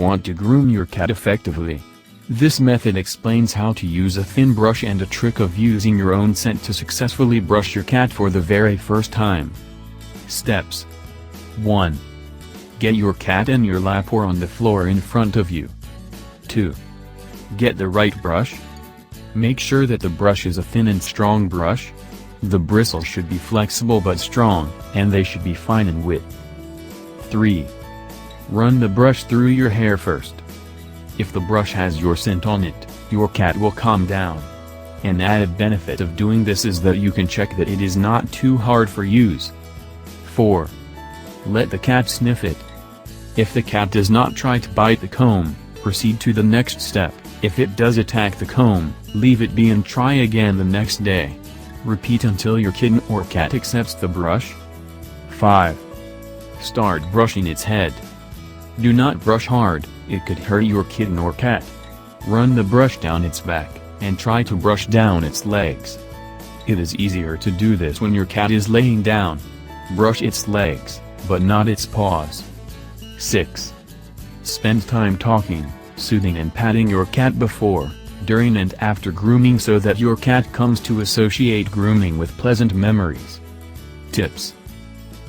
want to groom your cat effectively. This method explains how to use a thin brush and a trick of using your own scent to successfully brush your cat for the very first time. Steps. 1. Get your cat in your lap or on the floor in front of you. 2. Get the right brush. Make sure that the brush is a thin and strong brush. The bristles should be flexible but strong, and they should be fine in width. 3. Run the brush through your hair first. If the brush has your scent on it, your cat will calm down. An added benefit of doing this is that you can check that it is not too hard for use. 4. Let the cat sniff it. If the cat does not try to bite the comb, proceed to the next step. If it does attack the comb, leave it be and try again the next day. Repeat until your kitten or cat accepts the brush. 5. Start brushing its head. Do not brush hard, it could hurt your kitten or cat. Run the brush down its back, and try to brush down its legs. It is easier to do this when your cat is laying down. Brush its legs, but not its paws. 6. Spend time talking, soothing and patting your cat before, during and after grooming so that your cat comes to associate grooming with pleasant memories. Tips.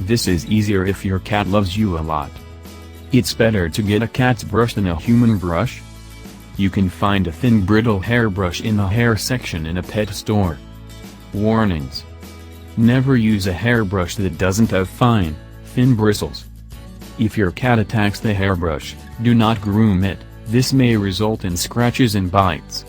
This is easier if your cat loves you a lot. It's better to get a cat's brush than a human brush. You can find a thin brittle hairbrush in the hair section in a pet store. Warnings. Never use a hairbrush that doesn't have fine, thin bristles. If your cat attacks the hairbrush, do not groom it. This may result in scratches and bites.